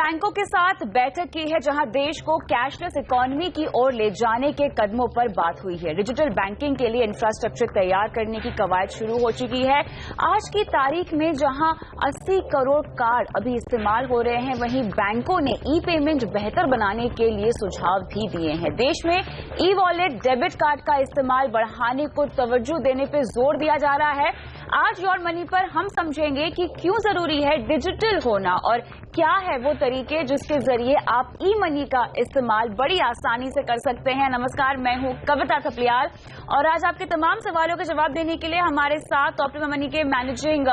बैंकों के साथ बैठक की है, जहां देश को कैशलेस इकोनॉमी की ओर ले जाने के कदमों पर बात हुई है। डिजिटल बैंकिंग के लिए इंफ्रास्ट्रक्चर तैयार करने की कवायद शुरू हो चुकी है। आज की तारीख में जहां 80 करोड़ कार्ड अभी इस्तेमाल हो रहे हैं, वहीं बैंकों ने ई पेमेंट बेहतर बनाने के लिए सुझाव भी दिए हैं। देश में ई वॉलेट, डेबिट कार्ड का इस्तेमाल बढ़ाने को तवज्जो देने पर जोर दिया जा रहा है। आज योर मनी पर हम समझेंगे कि क्यों जरूरी है डिजिटल होना और क्या है वो तरीके जिसके जरिए आप ई मनी का इस्तेमाल बड़ी आसानी से कर सकते हैं। नमस्कार, मैं हूं कविता थपलियाल और आज आपके तमाम सवालों के जवाब देने के लिए हमारे साथ ऑप्टिमम मनी के मैनेजिंग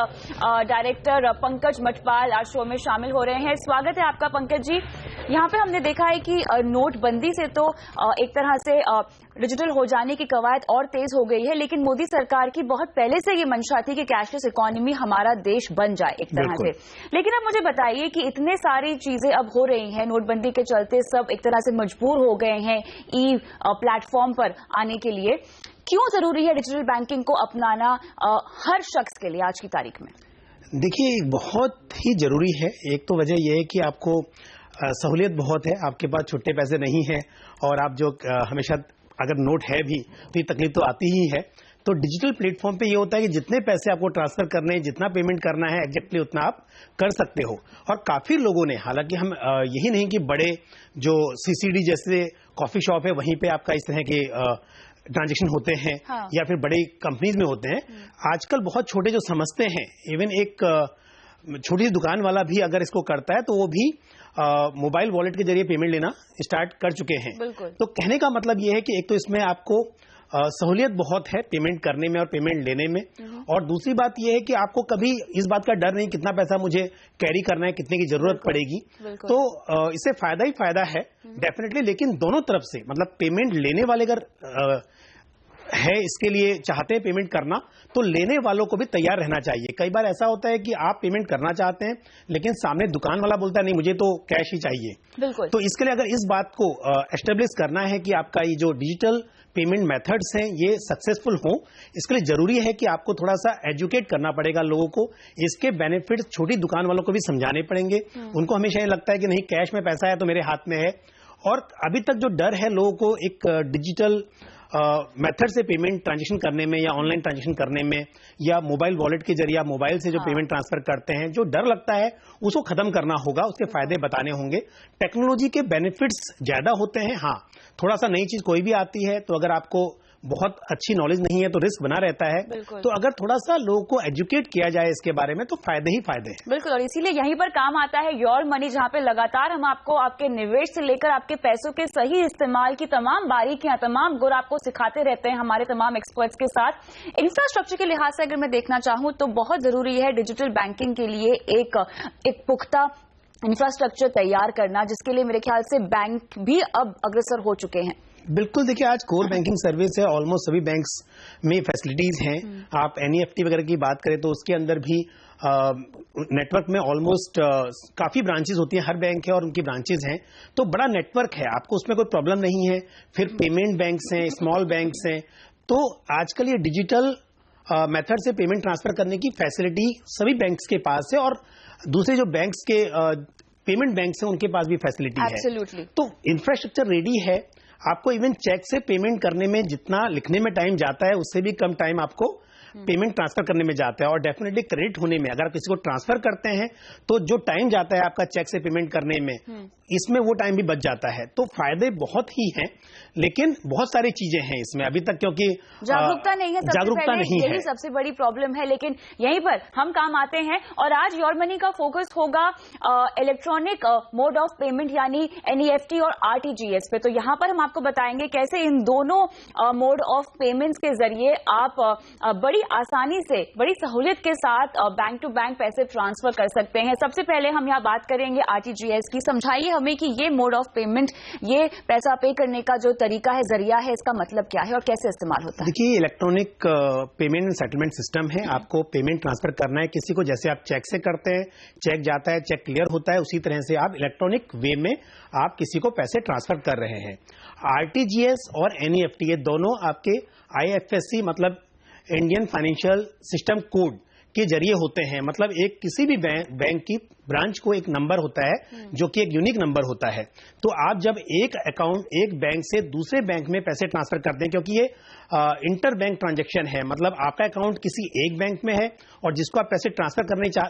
डायरेक्टर पंकज मटपाल आज शो में शामिल हो रहे हैं। स्वागत है आपका पंकज जी। यहाँ पे हमने देखा है कि नोटबंदी से तो एक तरह से डिजिटल हो जाने की कवायद और तेज हो गई है, लेकिन मोदी सरकार की बहुत पहले से ये मंशा थी कि कैशलेस इकोनॉमी हमारा देश बन जाए एक तरह से। लेकिन अब मुझे बताइए कि इतने सारी चीजें अब हो रही हैं, नोटबंदी के चलते सब एक तरह से मजबूर हो गए हैं ई प्लेटफॉर्म पर आने के लिए। क्यों जरूरी है डिजिटल बैंकिंग को अपनाना हर शख्स के लिए आज की तारीख में? देखिए, बहुत ही जरूरी है। एक तो वजह यह है कि आपको सहूलियत बहुत है, आपके पास छुट्टे पैसे नहीं है और आप जो हमेशा अगर नोट है भी तो ये तकलीफ तो आती ही है। तो डिजिटल प्लेटफॉर्म पे ये होता है कि जितने पैसे आपको ट्रांसफर करने हैं, जितना पेमेंट करना है एग्जैक्टली उतना आप कर सकते हो। और काफी लोगों ने, हालांकि हम यही नहीं कि बड़े जो सीसीडी जैसे कॉफी शॉप है वहीं पे आपका इस तरह के ट्रांजेक्शन होते हैं, हाँ। या फिर बड़ी कंपनीज में होते हैं। आजकल बहुत छोटे जो समझते हैं, इवन एक छोटी सी दुकान वाला भी अगर इसको करता है तो वो भी मोबाइल वॉलेट के जरिए पेमेंट लेना स्टार्ट कर चुके हैं। तो कहने का मतलब ये है कि एक तो इसमें आपको सहूलियत बहुत है पेमेंट करने में और पेमेंट लेने में, और दूसरी बात यह है कि आपको कभी इस बात का डर नहीं कितना पैसा मुझे कैरी करना है, कितने की जरूरत पड़ेगी। तो इससे फायदा ही फायदा है डेफिनेटली। लेकिन दोनों तरफ से, मतलब पेमेंट लेने वाले अगर है इसके लिए चाहते हैं पेमेंट करना, तो लेने वालों को भी तैयार रहना चाहिए। कई बार ऐसा होता है कि आप पेमेंट करना चाहते हैं लेकिन सामने दुकान वाला बोलता है नहीं मुझे तो कैश ही चाहिए। तो इसके लिए अगर इस बात को एस्टेब्लिश करना है कि आपका ये जो डिजिटल पेमेंट मेथड्स हैं ये सक्सेसफुल हो, इसके लिए जरूरी है कि आपको थोड़ा सा एजुकेट करना पड़ेगा लोगों को। इसके बेनिफिट्स छोटी दुकान वालों को भी समझाने पड़ेंगे। उनको हमेशा ये लगता है कि नहीं कैश में पैसा है तो मेरे हाथ में है, और अभी तक जो डर है लोगों को एक डिजिटल मेथड से पेमेंट ट्रांजेक्शन करने में या ऑनलाइन ट्रांजेक्शन करने में या मोबाइल वॉलेट के जरिए मोबाइल से जो पेमेंट ट्रांसफर करते हैं, जो डर लगता है उसको खत्म करना होगा, उसके फायदे बताने होंगे। टेक्नोलॉजी के बेनिफिट्स ज्यादा होते हैं। हाँ, थोड़ा सा नई चीज कोई भी आती है तो अगर आपको बहुत अच्छी नॉलेज नहीं है तो रिस्क बना रहता है। तो अगर थोड़ा सा लोगों को एजुकेट किया जाए इसके बारे में तो फायदे ही फायदे हैं। बिल्कुल, और इसीलिए यहीं पर काम आता है योर मनी, जहां पे लगातार हम आपको आपके निवेश से लेकर आपके पैसों के सही इस्तेमाल की तमाम बारीकियां, तमाम गुर आपको सिखाते रहते हैं हमारे तमाम एक्सपर्ट्स के साथ। इंफ्रास्ट्रक्चर के लिहाज से अगर मैं देखना चाहूं तो बहुत जरूरी है डिजिटल बैंकिंग के लिए एक पुख्ता इंफ्रास्ट्रक्चर तैयार करना, जिसके लिए मेरे ख्याल से बैंक भी अब अग्रसर हो चुके हैं। बिल्कुल, देखिए आज कोर बैंकिंग सर्विस है, ऑलमोस्ट सभी बैंक्स में फैसिलिटीज हैं। आप एनईएफटी वगैरह की बात करें तो उसके अंदर भी नेटवर्क में ऑलमोस्ट काफी ब्रांचेस होती हैं, हर बैंक है और उनकी ब्रांचेस हैं, तो बड़ा नेटवर्क है, आपको उसमें कोई प्रॉब्लम नहीं है। फिर पेमेंट बैंक्स हैं, स्मॉल बैंक्स हैं, तो आजकल ये डिजिटल मेथड से पेमेंट ट्रांसफर करने की फैसिलिटी सभी बैंक्स के पास है, और दूसरे जो बैंक्स के पेमेंट बैंक्स हैं उनके पास भी फैसिलिटी है। तो इंफ्रास्ट्रक्चर रेडी है। आपको इवन चेक से पेमेंट करने में जितना लिखने में टाइम जाता है उससे भी कम टाइम आपको पेमेंट ट्रांसफर करने में जाता है, और डेफिनेटली क्रेडिट होने में अगर किसी को ट्रांसफर करते हैं तो जो टाइम जाता है आपका चेक से पेमेंट करने में, इसमें वो टाइम भी बच जाता है। तो फायदे बहुत ही हैं, लेकिन बहुत सारी चीजें हैं इसमें अभी तक, क्योंकि जागरूकता नहीं है। जागरूकता नहीं है, यही सबसे बड़ी प्रॉब्लम है। लेकिन यहीं पर हम काम आते हैं, और आज योर मनी का फोकस होगा इलेक्ट्रॉनिक मोड ऑफ पेमेंट यानी एनईएफटी और आरटीजीएस पे। तो यहां पर हम आपको बताएंगे कैसे इन दोनों मोड ऑफ पेमेंट्स के जरिए आप बड़ी आसानी से, बड़ी सहूलियत के साथ बैंक टू बैंक पैसे ट्रांसफर कर सकते हैं। सबसे पहले हम यहाँ बात करेंगे आरटीजीएस की। समझाइए हमें कि ये मोड ऑफ पेमेंट, ये पैसा पे करने का जो तरीका है, जरिया है, इसका मतलब क्या है और कैसे इस्तेमाल होता है? देखिए, electronic payment and settlement system है। आपको पेमेंट ट्रांसफर करना है किसी को, जैसे आप चेक से करते हैं, चेक जाता है, चेक क्लियर होता है, उसी तरह से आप इलेक्ट्रॉनिक वे में आप किसी को पैसे ट्रांसफर कर रहे हैं। आरटीजीएस और एनईएफटी ये दोनों आपके आईएफएससी मतलब इंडियन फाइनेंशियल सिस्टम कोड के जरिए होते हैं। मतलब एक किसी भी बैंक की ब्रांच को एक नंबर होता है जो कि एक यूनिक नंबर होता है। तो आप जब एक अकाउंट एक बैंक से दूसरे बैंक में पैसे ट्रांसफर करते हैं, क्योंकि ये इंटर बैंक ट्रांजैक्शन है, मतलब आपका अकाउंट किसी एक बैंक में है और जिसको आप पैसे ट्रांसफर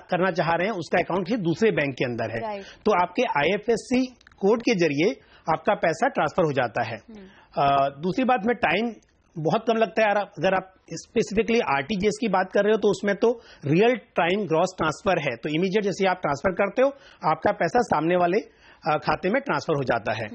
करना चाह रहे हैं उसका अकाउंट ही दूसरे बैंक के अंदर है। तो आपके IFSC कोड के जरिए आपका पैसा ट्रांसफर हो जाता है। दूसरी बात में टाइम बहुत कम लगता है यार। अगर आप स्पेसिफिकली RTGS की बात कर रहे हो तो उसमें तो रियल टाइम ग्रॉस ट्रांसफर है, तो इमीडिएट जैसे आप ट्रांसफर करते हो आपका पैसा सामने वाले खाते में ट्रांसफर हो जाता है।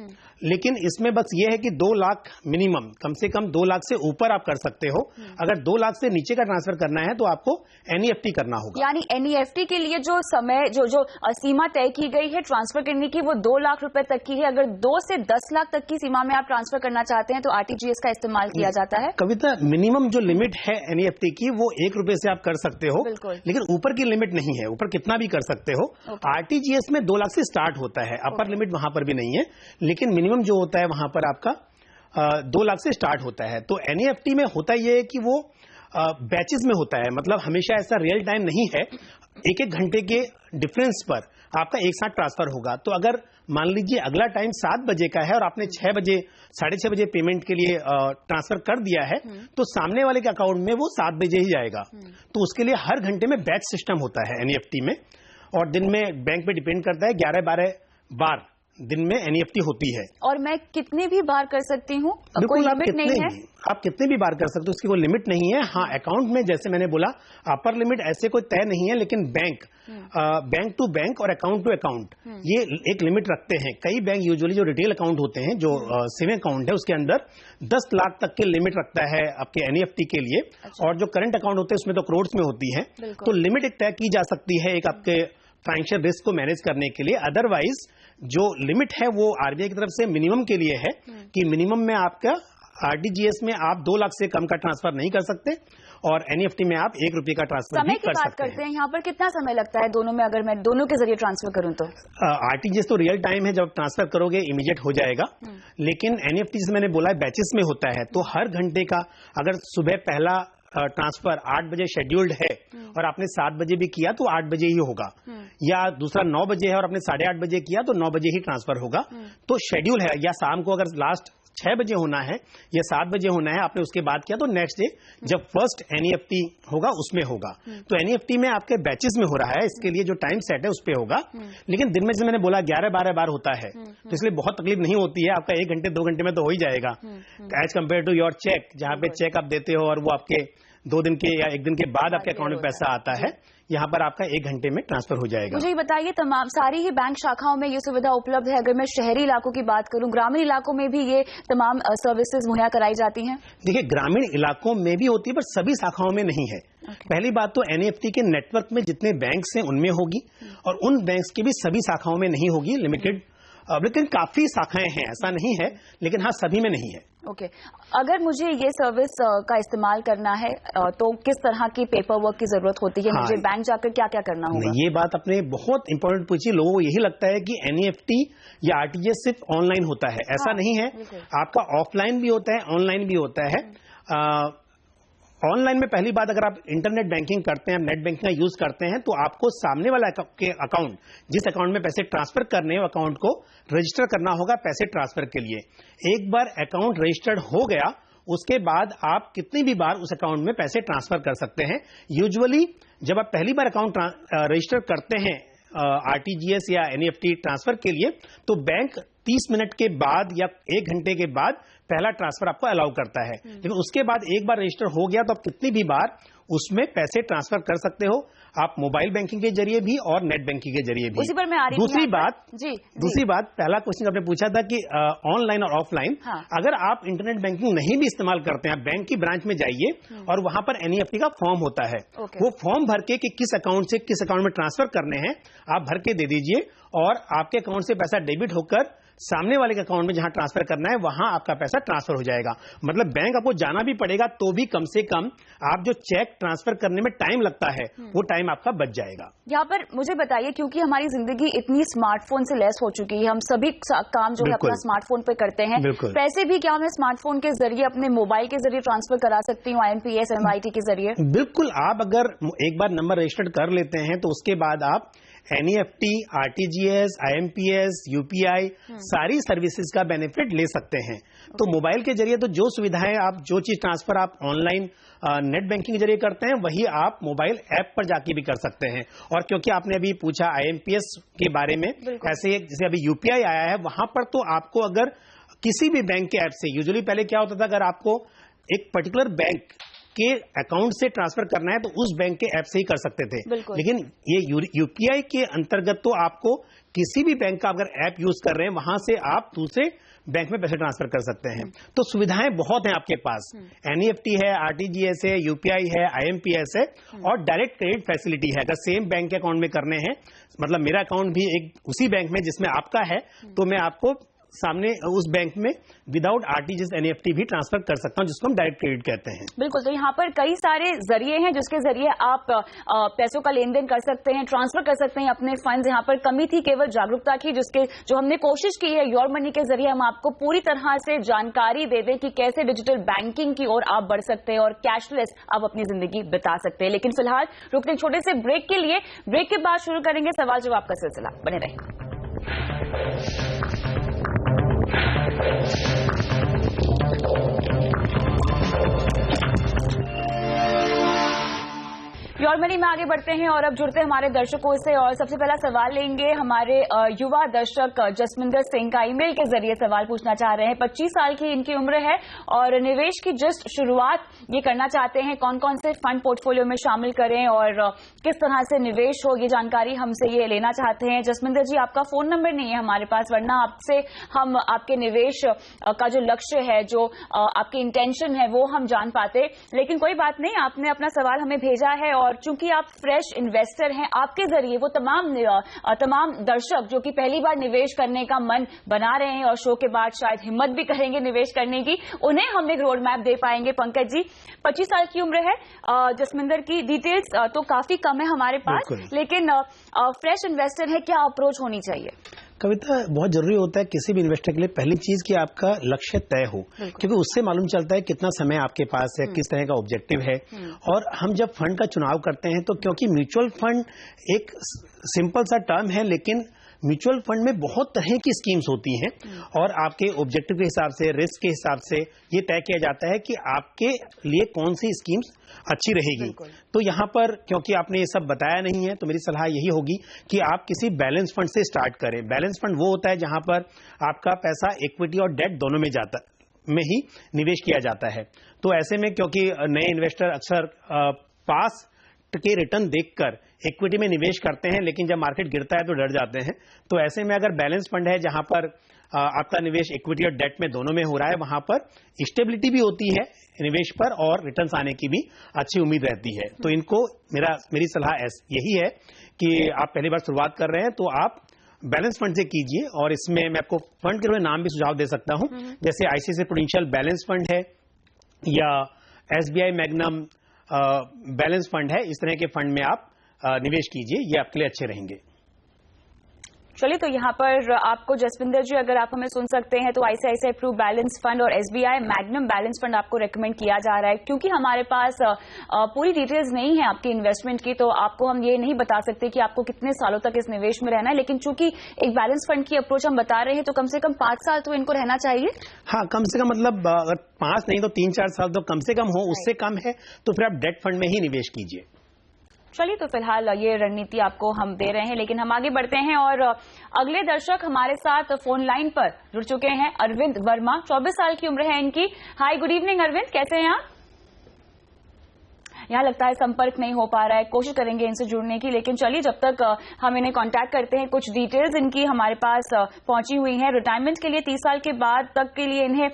लेकिन इसमें बस ये है कि 2 लाख मिनिमम, कम से कम 2 लाख से ऊपर आप कर सकते हो। अगर 2 लाख से नीचे का ट्रांसफर करना है तो आपको NEFT करना होगा। यानी NEFT के लिए जो समय जो सीमा तय की गई है ट्रांसफर करने की वो 2 लाख रुपए तक की है। अगर 2 से 10 लाख तक की सीमा में आप ट्रांसफर करना चाहते हैं तो RTGS का इस्तेमाल किया जाता है। कविता, मिनिमम जो लिमिट है NEFT की वो 1 रुपए से आप कर सकते हो, लेकिन ऊपर की लिमिट नहीं है, ऊपर कितना भी कर सकते हो। RTGS में 2 लाख से स्टार्ट होता है, अपर लिमिट वहां पर भी नहीं है, लेकिन मिनिमम जो होता है वहां पर आपका 2 लाख से स्टार्ट होता है। तो NEFT में होता यह है कि वो बैचेस में होता है, मतलब हमेशा ऐसा रियल टाइम नहीं है। 1-1 घंटे के डिफरेंस पर आपका एक साथ ट्रांसफर होगा। तो अगर मान लीजिए अगला टाइम 7 बजे का है और आपने 6 बजे 6:30 बजे पेमेंट के लिए ट्रांसफर कर दिया है, तो सामने वाले के अकाउंट में वो 7 बजे ही जाएगा। तो उसके लिए हर घंटे में बैच सिस्टम होता है NEFT में, और दिन में बैंक पे डिपेंड करता है, 11-12 बार दिन में NEFT होती है। और मैं कितने भी बार कर सकती हूँ, कोई लिमिट नहीं है। आप कितने भी बार कर सकते हो, उसकी कोई लिमिट नहीं है। हाँ, अकाउंट में जैसे मैंने बोला अपर लिमिट ऐसे कोई तय नहीं है, लेकिन बैंक टू बैंक और अकाउंट टू अकाउंट ये एक लिमिट रखते हैं। कई बैंक यूजुअली जो रिटेल अकाउंट होते हैं, जो सेविंग अकाउंट है, उसके अंदर 10 लाख तक के लिमिट रखता है आपके NEFT के लिए। और जो करंट अकाउंट होते हैं उसमें तो करोड़ में होती है। तो लिमिट एक तय की जा सकती है एक आपके फाइनेंशियल रिस्क को मैनेज करने के लिए। अदरवाइज जो लिमिट है वो RBI की तरफ से मिनिमम के लिए है कि मिनिमम में आपका RTGS में आप 2 लाख से कम का ट्रांसफर नहीं कर सकते, और NEFT में आप 1 रुपए का ट्रांसफर भी कर सकते हैं। करते हैं यहाँ पर कितना समय लगता है दोनों में, अगर मैं दोनों के जरिए ट्रांसफर करूं तो? RTGS तो रियल टाइम है, जब ट्रांसफर करोगे इमीडिएट हो जाएगा। लेकिन NEFT जैसे मैंने बोला बैचेस में होता है, तो हर घंटे का, अगर सुबह पहला ट्रांसफर 8 बजे शेड्यूल्ड है और आपने 7 बजे भी किया तो 8 बजे ही होगा, या दूसरा 9 बजे है और आपने 8:30 बजे किया तो 9 बजे ही ट्रांसफर होगा। तो शेड्यूल है, या शाम को अगर लास्ट 6 बजे होना है या 7 बजे होना है, आपने उसके बाद किया तो नेक्स्ट डे जब फर्स्ट NEFT होगा उसमें होगा। तो NEFT में आपके बैचेस में हो रहा है, इसके लिए जो टाइम सेट है उस पर होगा। लेकिन दिन में जैसे मैंने बोला 11-12 बार होता है, तो इसलिए बहुत तकलीफ नहीं होती है। आपका 1 घंटे 2 घंटे में तो हो ही जाएगा, as compare to your check, जहां पे चेक आप देते हो और वो आपके 2 दिन के या 1 दिन के बाद आपके अकाउंट में पैसा आता है। यहाँ पर आपका 1 घंटे में ट्रांसफर हो जाएगा। मुझे ये बताइए, तमाम सारी ही बैंक शाखाओं में ये सुविधा उपलब्ध है? अगर मैं शहरी इलाकों की बात करूं, ग्रामीण इलाकों में भी ये तमाम सर्विसेज मुहैया कराई जाती हैं? देखिए, ग्रामीण इलाकों में भी होती है पर सभी शाखाओं में नहीं है। पहली बात तो NEFT के नेटवर्क में जितने बैंक्स हैं उनमें होगी, और उन बैंक्स की भी सभी शाखाओं में नहीं होगी, लिमिटेड। लेकिन काफी शाखाएं हैं, ऐसा नहीं है, लेकिन हाँ सभी में नहीं है। ओके। अगर मुझे ये सर्विस का इस्तेमाल करना है तो किस तरह की पेपर वर्क की जरूरत होती है? मुझे बैंक जाकर क्या क्या करना होगा? ये बात आपने बहुत इंपॉर्टेंट पूछी। लोगों को यही लगता है कि NEFT या RTGS सिर्फ ऑनलाइन होता है, ऐसा नहीं है। आपका ऑफलाइन भी होता है, ऑनलाइन भी होता है। ऑनलाइन में पहली बात, अगर आप इंटरनेट बैंकिंग करते हैं, नेट बैंकिंग का यूज करते हैं, तो आपको सामने वाला के अकाउंट, जिस अकाउंट में पैसे ट्रांसफर करने हैं, अकाउंट को रजिस्टर करना होगा पैसे ट्रांसफर के लिए। एक बार अकाउंट रजिस्टर्ड हो गया, उसके बाद आप कितनी भी बार उस अकाउंट में पैसे ट्रांसफर कर सकते हैं। यूजुअली जब आप पहली बार अकाउंट रजिस्टर करते हैं RTGS या NEFT ट्रांसफर के लिए, तो बैंक 30 मिनट के बाद या 1 घंटे के बाद पहला ट्रांसफर आपको अलाउ करता है। लेकिन उसके बाद एक बार रजिस्टर हो गया तो आप कितनी भी बार उसमें पैसे ट्रांसफर कर सकते हो, आप मोबाइल बैंकिंग के जरिए भी और नेट बैंकिंग के जरिए भी। उसी पर मैं आ रही दूसरी बात जी। पहला क्वेश्चन आपने पूछा था कि ऑनलाइन और ऑफलाइन। हाँ। अगर आप इंटरनेट बैंकिंग नहीं भी इस्तेमाल करते हैं, बैंक की ब्रांच में जाइए और वहां पर NEFT का फॉर्म होता है। वो फॉर्म भर के कि किस अकाउंट से किस अकाउंट में ट्रांसफर करने हैं आप भर के दे दीजिए, और आपके अकाउंट से पैसा डेबिट होकर सामने वाले के अकाउंट में जहां ट्रांसफर करना है वहां आपका पैसा ट्रांसफर हो जाएगा। मतलब बैंक आपको जाना भी पड़ेगा तो भी कम से कम आप जो चेक ट्रांसफर करने में टाइम लगता है वो टाइम आपका बच जाएगा। यहाँ पर मुझे बताइए, क्योंकि हमारी जिंदगी इतनी स्मार्टफोन से लैस हो चुकी है, हम सभी काम जो है अपना स्मार्टफोन पे करते हैं, पैसे भी क्या मैं स्मार्टफोन के जरिए अपने मोबाइल के जरिए ट्रांसफर करा सकती हूँ IMPS MIT के जरिए? बिल्कुल, आप अगर एक बार नंबर रजिस्टर्ड कर लेते हैं तो उसके बाद आप NEFT, RTGS, IMPS, UPI सारी सर्विसेज का बेनिफिट ले सकते हैं। तो मोबाइल के जरिए तो जो सुविधाएं आप जो चीज ट्रांसफर आप ऑनलाइन नेट बैंकिंग के जरिए करते हैं वही आप मोबाइल ऐप पर जाके भी कर सकते हैं। और क्योंकि आपने अभी पूछा IMPS के बारे में, ऐसे जैसे अभी UPI आया है वहां पर तो आपको अगर किसी भी बैंक के ऐप से, यूजुअली पहले क्या होता था अगर आपको एक पर्टिकुलर बैंक के अकाउंट से ट्रांसफर करना है तो उस बैंक के ऐप से ही कर सकते थे, लेकिन ये UPI के अंतर्गत तो आपको किसी भी बैंक का अगर ऐप यूज कर रहे हैं वहां से आप दूसरे बैंक में पैसे ट्रांसफर कर सकते हैं। तो सुविधाएं बहुत हैं आपके पास, NEFT है, RTGS है, UPI है, IMPS है और डायरेक्ट क्रेडिट फैसिलिटी है। अगर सेम बैंक के अकाउंट में करने हैं, मतलब मेरा अकाउंट भी एक उसी बैंक में जिसमें आपका है, तो मैं आपको सामने उस बैंक में विदाउट RTGS NEFT भी ट्रांसफर कर सकता हूं, जिसको हम डायरेक्ट क्रेडिट कहते हैं। बिल्कुल, तो यहाँ पर कई सारे जरिए हैं जिसके जरिए आप पैसों का लेन देन कर सकते हैं, ट्रांसफर कर सकते हैं अपने फंड्स। यहाँ पर कमी थी केवल जागरूकता की, जो हमने कोशिश की है योर मनी के जरिए हम आपको पूरी तरह से जानकारी दे दें कि कैसे डिजिटल बैंकिंग की ओर आप बढ़ सकते हैं और कैशलेस आप अपनी जिंदगी बिता सकते हैं। लेकिन फिलहाल रुकते एक छोटे से ब्रेक के लिए, ब्रेक के बाद शुरू करेंगे सवाल जवाब का सिलसिला। बने रहें। योर मनी में आगे बढ़ते हैं और अब जुड़ते हैं हमारे दर्शकों से। और सबसे पहला सवाल लेंगे हमारे युवा दर्शक जसमिंदर सिंह का, ईमेल के जरिए सवाल पूछना चाह रहे हैं। 25 साल की इनकी उम्र है और निवेश की जस्ट शुरुआत ये करना चाहते हैं। कौन कौन से फंड पोर्टफोलियो में शामिल करें और किस तरह से निवेश हो, ये जानकारी हमसे ये लेना चाहते हैं। जसमिंदर जी, आपका फोन नंबर नहीं है हमारे पास, वरना आपसे हम आपके निवेश का जो लक्ष्य है, जो आपकी इंटेंशन है, वो हम जान पाते। लेकिन कोई बात नहीं, आपने अपना सवाल हमें भेजा है और चूंकि आप फ्रेश इन्वेस्टर हैं, आपके जरिए वो तमाम दर्शक जो कि पहली बार निवेश करने का मन बना रहे हैं और शो के बाद शायद हिम्मत भी करेंगे निवेश करने की, उन्हें हम एक रोड मैप दे पाएंगे। पंकज जी, 25 साल की उम्र है, जसमिंदर की डिटेल्स तो काफी कम है हमारे पास, लेकिन फ्रेश इन्वेस्टर है, क्या अप्रोच होनी चाहिए? कविता, बहुत जरूरी होता है किसी भी इन्वेस्टर के लिए पहली चीज कि आपका लक्ष्य तय हो, क्योंकि उससे मालूम चलता है कितना समय आपके पास है, किस तरह का ऑब्जेक्टिव है। और हम जब फंड का चुनाव करते हैं तो क्योंकि म्यूचुअल फंड एक सिंपल सा टर्म है, लेकिन म्यूचुअल फंड में बहुत तरह की स्कीम्स होती हैं और आपके ऑब्जेक्टिव के हिसाब से, रिस्क के हिसाब से ये तय किया जाता है कि आपके लिए कौन सी स्कीम्स अच्छी रहेगी। तो यहाँ पर क्योंकि आपने ये सब बताया नहीं है तो मेरी सलाह यही होगी कि आप किसी बैलेंस फंड से स्टार्ट करें। बैलेंस फंड वो होता है जहां पर आपका पैसा इक्विटी और डेट दोनों में ही निवेश किया जाता है। तो ऐसे में क्योंकि नए इन्वेस्टर अक्सर पास के रिटर्न देखकर इक्विटी में निवेश करते हैं, लेकिन जब मार्केट गिरता है तो डर जाते हैं। तो ऐसे में अगर बैलेंस फंड है जहां पर आपका निवेश इक्विटी और डेट में दोनों में हो रहा है, वहां पर स्टेबिलिटी भी होती है निवेश पर और रिटर्न्स आने की भी अच्छी उम्मीद रहती है। तो इनको मेरी सलाह यही है कि आप पहली बार शुरुआत कर रहे हैं तो आप बैलेंस फंड से कीजिए। और इसमें मैं आपको फंड के नाम भी सुझाव दे सकता हूं, जैसे ICICI प्रूडेंशियल बैलेंस फंड है या SBI मैग्नम बैलेंस फंड है। इस तरह के फंड में आप निवेश कीजिए, ये आपके लिए अच्छे रहेंगे। चलिए, तो यहाँ पर आपको जसविंदर जी, अगर आप हमें सुन सकते हैं तो ICICI प्रू बैलेंस फंड और SBI मैग्नम बैलेंस फंड आपको रेकमेंड किया जा रहा है। क्योंकि हमारे पास पूरी डिटेल्स नहीं है आपकी इन्वेस्टमेंट की, तो आपको हम ये नहीं बता सकते कि आपको कितने सालों तक इस निवेश में रहना है। लेकिन चूंकि एक बैलेंस फंड की अप्रोच हम बता रहे हैं तो कम से कम 5 साल तो इनको रहना चाहिए। हाँ, कम से कम, मतलब अगर 5 नहीं तो 3-4 साल तो कम से कम हो। उससे कम है तो फिर आप डेट फंड में ही निवेश कीजिए। चलिए, तो फिलहाल ये रणनीति आपको हम दे रहे हैं, लेकिन हम आगे बढ़ते हैं और अगले दर्शक हमारे साथ फोन लाइन पर जुड़ चुके हैं। अरविंद वर्मा, 24 साल की उम्र है इनकी। हाय, गुड इवनिंग अरविंद, कैसे हैं आप? यहाँ लगता है संपर्क नहीं हो पा रहा है, कोशिश करेंगे इनसे जुड़ने की। लेकिन चलिए, जब तक हम इन्हें कांटेक्ट करते हैं, कुछ डिटेल्स इनकी हमारे पास पहुंची हुई हैं। रिटायरमेंट के लिए 30 साल के बाद तक के लिए इन्हें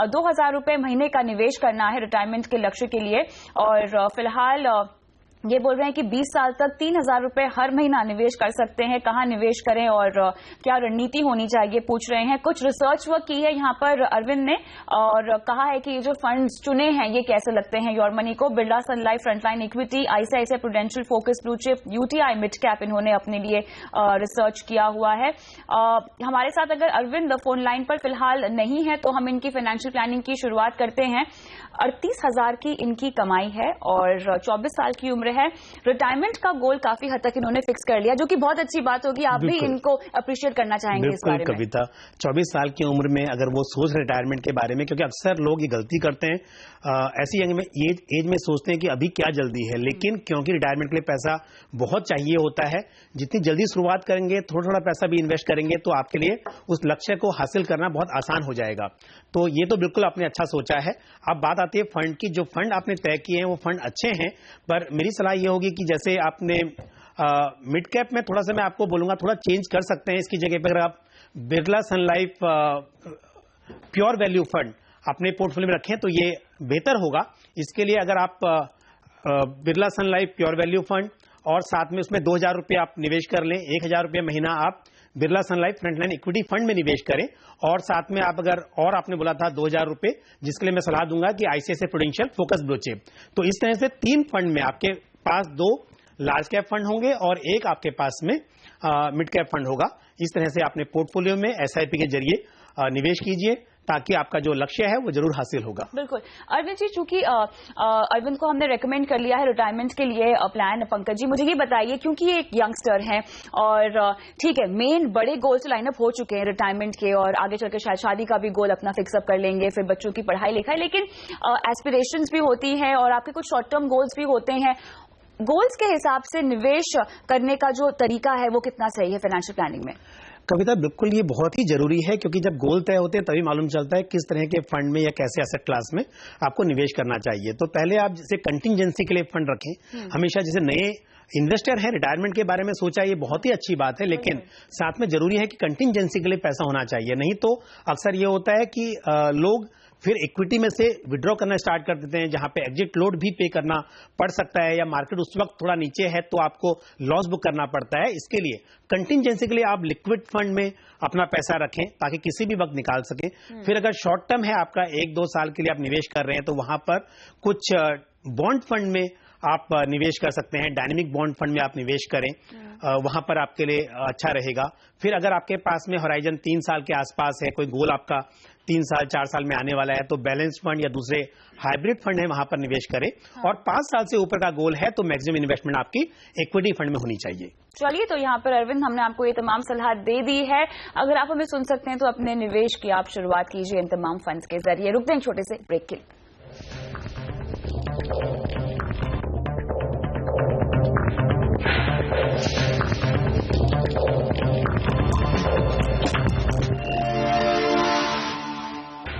2000 रुपए महीने का निवेश करना है रिटायरमेंट के लक्ष्य के लिए। और फिलहाल ये बोल रहे हैं कि 20 साल तक 3,000 रुपए हर महीना निवेश कर सकते हैं। कहाँ निवेश करें और क्या रणनीति होनी चाहिए, पूछ रहे हैं। कुछ रिसर्च वर्क की है यहाँ पर अरविंद ने और कहा है कि ये जो फंड्स चुने हैं ये कैसे लगते हैं योर मनी को। Birla Sun Life, frontline equity, ICICI Prudential focus blue chip, UTI mid cap, इन्होंने अपने लिए रिसर्च किया हुआ है। हमारे साथ अगर अरविंद फोन लाइन पर फिलहाल नहीं है तो हम इनकी फाइनेंशियल प्लानिंग की शुरुआत करते हैं। 38,000 की इनकी कमाई है और 24 साल की उम्र है। रिटायरमेंट का गोल काफी हद तक इन्होंने फिक्स कर लिया, जो कि बहुत अच्छी बात होगी। आप भी इनको अप्रिशिएट करना चाहेंगे इस बारे में। कविता, 24 साल की उम्र में अगर वो सोच रिटायरमेंट के बारे में, क्योंकि अक्सर लोग ये गलती करते हैं ऐसी एज में सोचते हैं कि अभी क्या जल्दी है, लेकिन क्योंकि रिटायरमेंट के लिए पैसा बहुत चाहिए होता है, जितनी जल्दी शुरुआत करेंगे, थोड़ा थोड़ा पैसा भी इन्वेस्ट करेंगे तो आपके लिए उस लक्ष्य को हासिल करना बहुत आसान हो जाएगा। तो ये तो बिल्कुल आपने अच्छा सोचा है। अब बात आती है फंड की। जो फंड आपने तय किए हैं वो फंड अच्छे हैं, पर मेरी सलाह ये होगी कि जैसे आपने मिड कैप में थोड़ा सा मैं आपको बोलूंगा थोड़ा चेंज कर सकते हैं। इसकी जगह पर आप Birla Sun life pure value fund अपने पोर्टफोलियो में रखें तो ये बेहतर होगा। इसके लिए अगर आप Birla Sun life pure value fund और साथ में उसमें 2,000 रुपये आप निवेश कर लें, 1,000 रुपये महीना आप Birla Sun Life frontline equity fund में निवेश करें, और साथ में आप अगर और आपने बोला था 2,000 रुपये, जिसके लिए मैं सलाह दूंगा कि ICICI Prudential focus blue chip. तो इस तरह से 3 फंड में आपके पास 2 लार्ज कैप फंड होंगे और एक आपके पास में मिड कैप फंड होगा। इस तरह से अपने पोर्टफोलियो में एसआईपी के जरिए निवेश कीजिए ताकि आपका जो लक्ष्य है वो जरूर हासिल होगा। बिल्कुल अरविंद जी, चूंकि अरविंद को हमने रेकमेंड कर लिया है रिटायरमेंट के लिए प्लान, पंकज जी मुझे ये बताइए, क्योंकि ये एक यंगस्टर हैं और ठीक है मेन बड़े गोल्स लाइनअप हो चुके हैं रिटायरमेंट के और आगे चलकर शायद शादी का भी गोल अपना फिक्सअप कर लेंगे, फिर बच्चों की पढ़ाई लिखाई, लेकिन एस्पिरेशंस भी होती हैं और आपके कुछ शॉर्ट टर्म गोल्स भी होते हैं। गोल्स के हिसाब से निवेश करने का जो तरीका है वो कितना सही है फाइनेंशियल प्लानिंग में? कविता, बिल्कुल ये बहुत ही जरूरी है, क्योंकि जब गोल तय होते हैं तभी मालूम चलता है किस तरह के फंड में या कैसे एसेट क्लास में आपको निवेश करना चाहिए। तो पहले आप जैसे कंटिंजेंसी के लिए फंड रखें। हमेशा जैसे नए इन्वेस्टर है रिटायरमेंट के बारे में सोचा, ये बहुत ही अच्छी बात है, लेकिन साथ में जरूरी है कि कंटिंजेंसी के लिए पैसा होना चाहिए। नहीं तो अक्सर ये होता है कि लोग फिर इक्विटी में से विड्रॉ करना स्टार्ट कर देते हैं, जहां पे एग्जिट लोड भी पे करना पड़ सकता है या मार्केट उस वक्त थोड़ा नीचे है तो आपको लॉस बुक करना पड़ता है। इसके लिए कंटिंजेंसी के लिए आप लिक्विड फंड में अपना पैसा रखें ताकि किसी भी वक्त निकाल सकें। फिर अगर शॉर्ट टर्म है आपका 1-2 साल के लिए आप निवेश कर रहे हैं तो वहां पर कुछ बॉन्ड फंड में आप निवेश कर सकते हैं। डायनेमिक बॉन्ड फंड में आप निवेश करें, वहां पर आपके लिए अच्छा रहेगा। फिर अगर आपके पास में होराइजन 3 साल के आसपास है, कोई गोल आपका 3 साल 4 साल में आने वाला है, तो बैलेंस फंड या दूसरे हाइब्रिड फंड है वहां पर निवेश करें। और 5 साल से ऊपर का गोल है तो मैक्सिमम इन्वेस्टमेंट आपकी इक्विटी फंड में होनी चाहिए। चलिए, तो यहाँ पर अरविंद हमने आपको ये तमाम सलाह दे दी है। अगर आप हमें सुन सकते हैं तो अपने निवेश की आप शुरुआत कीजिए इन तमाम फंड्स के जरिए। रुकते हैं छोटे से ब्रेक के लिए।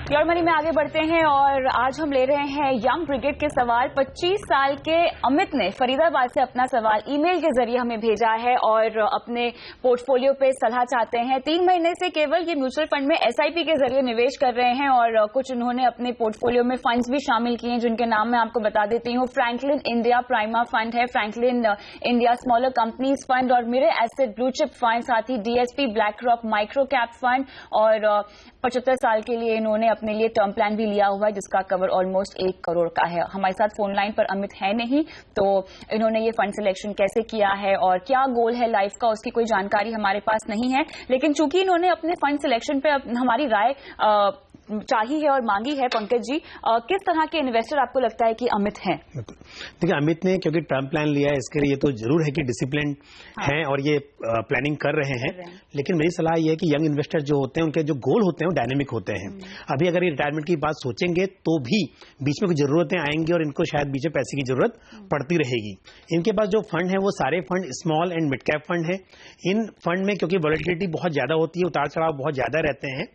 योर मनी में आगे बढ़ते हैं और आज हम ले रहे हैं यंग ब्रिगेड के सवाल। 25 साल के अमित ने फरीदाबाद से अपना सवाल ईमेल के जरिए हमें भेजा है और अपने पोर्टफोलियो पे सलाह चाहते हैं। 3 महीने से केवल ये म्यूचुअल फंड में एसआईपी के जरिए निवेश कर रहे हैं और कुछ उन्होंने अपने पोर्टफोलियो में फंड्स भी शामिल किए हैं जिनके नाम मैं आपको बता देती हूँ। फ्रैंकलिन इंडिया प्राइमा फंड है, Franklin India smaller companies fund और Mirae Asset blue chip fund, साथ ही DSP BlackRock micro cap fund और 75 साल के लिए इन्होंने अपने लिए टर्म प्लान भी लिया हुआ है जिसका कवर ऑलमोस्ट 1 करोड़ का है। हमारे साथ फोन लाइन पर अमित है नहीं, तो इन्होंने ये फंड सिलेक्शन कैसे किया है और क्या गोल है लाइफ का उसकी कोई जानकारी हमारे पास नहीं है, लेकिन चूंकि इन्होंने अपने फंड सिलेक्शन पे हमारी राय चाहिए है और मांगी है। पंकज जी, किस तरह के इन्वेस्टर आपको लगता है कि अमित हैं? देखिए, अमित ने क्योंकि टर्म प्लान लिया है इसके लिए ये तो जरूर है कि डिसिप्लिन हैं और ये प्लानिंग कर रहे हैं, लेकिन मेरी सलाह ये है कि यंग इन्वेस्टर जो होते हैं उनके जो गोल होते हैं वो डायनेमिक होते हैं। अभी अगर ये रिटायरमेंट की बात सोचेंगे तो भी बीच में कुछ जरूरतें आएंगी और इनको शायद बीच में पैसे की जरूरत पड़ती रहेगी। इनके पास जो फंड है वो सारे fund small and mid cap fund है। इन फंड में क्योंकि वॉलेटिलिटी बहुत ज्यादा होती है, उतार चढ़ाव बहुत ज्यादा रहते हैं,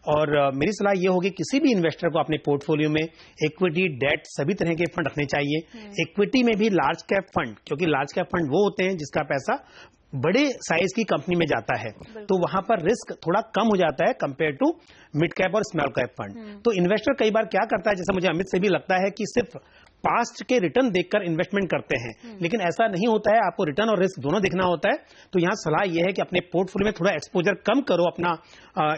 और मेरी सलाह ये होगी किसी भी इन्वेस्टर को अपने पोर्टफोलियो में इक्विटी, डेट सभी तरह के फंड रखने चाहिए। इक्विटी में भी लार्ज कैप फंड, क्योंकि लार्ज कैप फंड वो होते हैं जिसका पैसा बड़े साइज की कंपनी में जाता है, तो वहां पर रिस्क थोड़ा कम हो जाता है कंपेयर टू मिड कैप और स्मॉल कैप फंड। तो इन्वेस्टर कई बार क्या करता है, जैसे मुझे अमित से भी लगता है कि सिर्फ पास्ट के रिटर्न देखकर इन्वेस्टमेंट करते हैं, लेकिन ऐसा नहीं होता है। आपको रिटर्न और रिस्क दोनों देखना होता है। तो यहाँ सलाह यह है कि अपने पोर्टफोलियो में थोड़ा एक्सपोजर कम करो अपना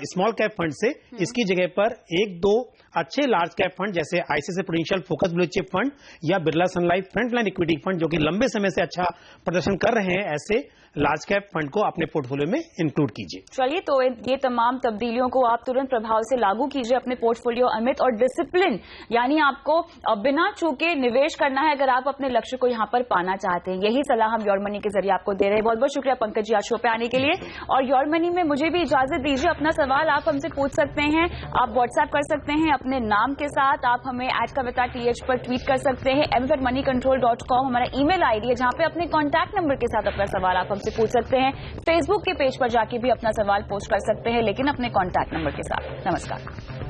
स्मॉल कैप फंड से। इसकी जगह पर एक दो अच्छे लार्ज कैप फंड जैसे ICICI Prudential focus blue chip fund या Birla Sun Life frontline equity fund, जो कि लंबे समय से अच्छा प्रदर्शन कर रहे हैं, ऐसे लार्ज कैप फंड को अपने पोर्टफोलियो में इंक्लूड कीजिए। चलिए, तो ये तमाम तब्दीलियों को आप तुरंत प्रभाव से लागू कीजिए अपने पोर्टफोलियो अमित, और डिसिप्लिन यानी आपको बिना चूके निवेश करना है अगर आप अपने लक्ष्य को यहां पर पाना चाहते हैं। यही सलाह हम योर मनी के जरिए आपको दे रहे हैं। बहुत बहुत शुक्रिया पंकज जी आज शो पे आने के लिए। और योर मनी में मुझे भी इजाजत दीजिए, अपना सवाल आप हमसे पूछ सकते हैं, आप व्हाट्सएप कर सकते हैं अपने नाम के साथ, आप हमें @TH पर ट्वीट कर सकते हैं। m@moneycontrol.com हमारा ईमेल आईडी है, जहां पे अपने कॉन्टैक्ट नंबर के साथ अपना सवाल आप हमसे पूछ सकते हैं। फेसबुक के पेज पर जाके भी अपना सवाल पोस्ट कर सकते हैं, लेकिन अपने कॉन्टैक्ट नंबर के साथ। नमस्कार।